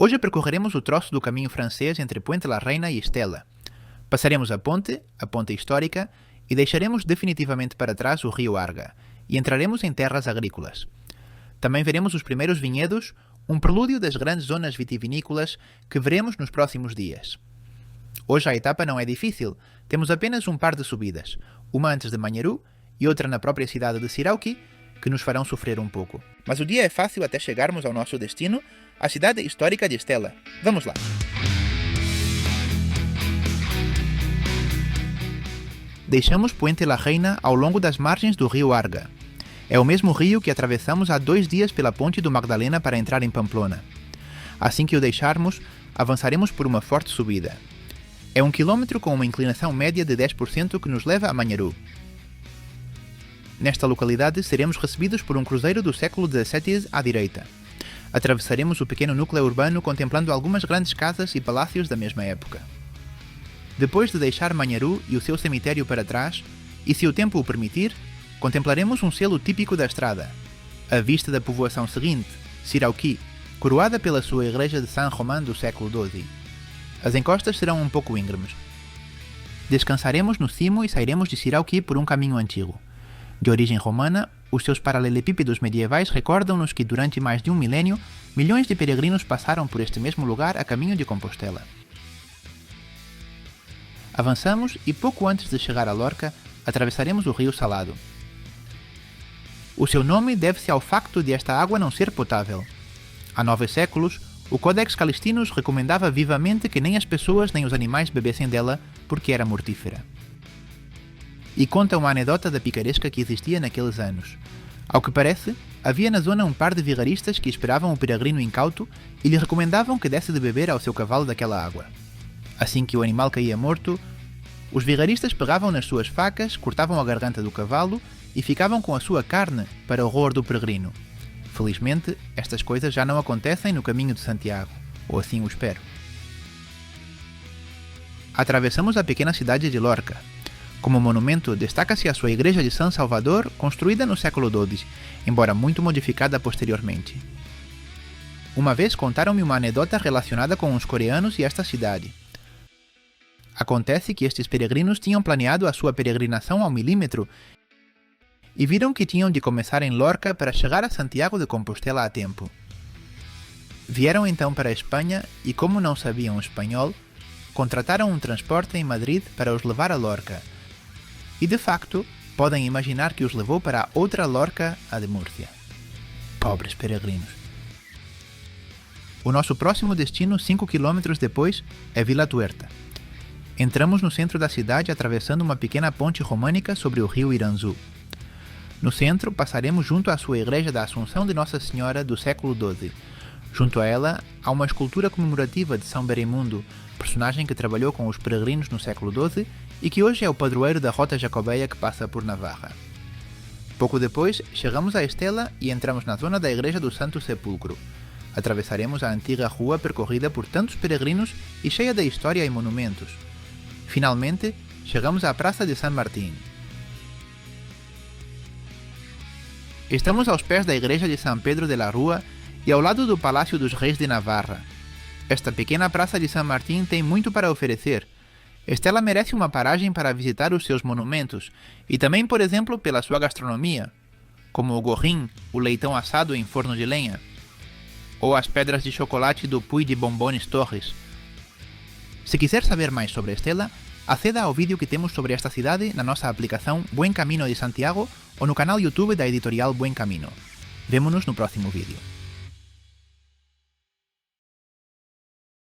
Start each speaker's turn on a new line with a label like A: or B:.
A: Hoje percorreremos o troço do caminho francês entre Puente la Reina e Estela. Passaremos a ponte histórica, e deixaremos definitivamente para trás o rio Arga, e entraremos em terras agrícolas. Também veremos os primeiros vinhedos, um prelúdio das grandes zonas vitivinícolas que veremos nos próximos dias. Hoje a etapa não é difícil, temos apenas um par de subidas, uma antes de Manharu e outra na própria cidade de Sirauqui, que nos farão sofrer um pouco. Mas o dia é fácil até chegarmos ao nosso destino, a cidade histórica de Estela. Vamos lá! Deixamos Puente la Reina ao longo das margens do rio Arga. É o mesmo rio que atravessamos há 2 dias pela ponte do Magdalena para entrar em Pamplona. Assim que o deixarmos, avançaremos por uma forte subida. É 1 quilômetro com uma inclinação média de 10% que nos leva a Manharu. Nesta localidade seremos recebidos por um cruzeiro do século XVII à direita. Atravessaremos o pequeno núcleo urbano contemplando algumas grandes casas e palácios da mesma época. Depois de deixar Manharu e o seu cemitério para trás, e se o tempo o permitir, contemplaremos um selo típico da estrada, a vista da povoação seguinte, Sirauqui, coroada pela sua igreja de Saint-Romain do século XII. As encostas serão um pouco íngremes. Descansaremos no cimo e sairemos de Sirauqui por um caminho antigo. De origem romana, os seus paralelepípedos medievais recordam-nos que durante mais de 1 milénio, milhões de peregrinos passaram por este mesmo lugar a caminho de Compostela. Avançamos e pouco antes de chegar a Lorca, atravessaremos o rio Salado. O seu nome deve-se ao facto de esta água não ser potável. Há 9 séculos, o Codex Calistinus recomendava vivamente que nem as pessoas nem os animais bebessem dela, porque era mortífera. E conta uma anedota da picaresca que existia naqueles anos. Ao que parece, havia na zona um par de vigaristas que esperavam o peregrino incauto e lhe recomendavam que desse de beber ao seu cavalo daquela água. Assim que o animal caía morto, os vigaristas pegavam nas suas facas, cortavam a garganta do cavalo e ficavam com a sua carne para o horror do peregrino. Felizmente, estas coisas já não acontecem no caminho de Santiago, ou assim o espero. Atravessamos a pequena cidade de Lorca. Como monumento, destaca-se a sua igreja de San Salvador, construída no século XII, embora muito modificada posteriormente. Uma vez contaram-me uma anedota relacionada com os coreanos e esta cidade. Acontece que estes peregrinos tinham planeado a sua peregrinação ao milímetro e viram que tinham de começar em Lorca para chegar a Santiago de Compostela a tempo. Vieram então para a Espanha e, como não sabiam espanhol, contrataram um transporte em Madrid para os levar a Lorca. E de facto, podem imaginar que os levou para a outra Lorca, a de Múrcia. Pobres peregrinos. O nosso próximo destino, 5 km depois, é Vila Tuerta. Entramos no centro da cidade atravessando uma pequena ponte românica sobre o rio Iranzu. No centro, passaremos junto à sua igreja da Assunção de Nossa Senhora do século XII. Junto a ela, há uma escultura comemorativa de São Beremundo, personagem que trabalhou com os peregrinos no século XII e que hoje é o padroeiro da rota jacobeia que passa por Navarra. Pouco depois, chegamos a Estela e entramos na zona da igreja do Santo Sepulcro. Atravessaremos a antiga rua percorrida por tantos peregrinos e cheia de história e monumentos. Finalmente, chegamos à Praça de San Martín. Estamos aos pés da igreja de San Pedro de la Rua e ao lado do Palácio dos Reis de Navarra. Esta pequena praça de San Martín tem muito para oferecer. Estela merece uma paragem para visitar os seus monumentos e também, por exemplo, pela sua gastronomia, como o gorrim, o leitão assado em forno de lenha, ou as pedras de chocolate do Puy de Bombones Torres. Se quiser saber mais sobre Estela, aceda ao vídeo que temos sobre esta cidade na nossa aplicação Buen Camino de Santiago ou no canal YouTube da editorial Buen Camino. Vemo-nos no próximo vídeo.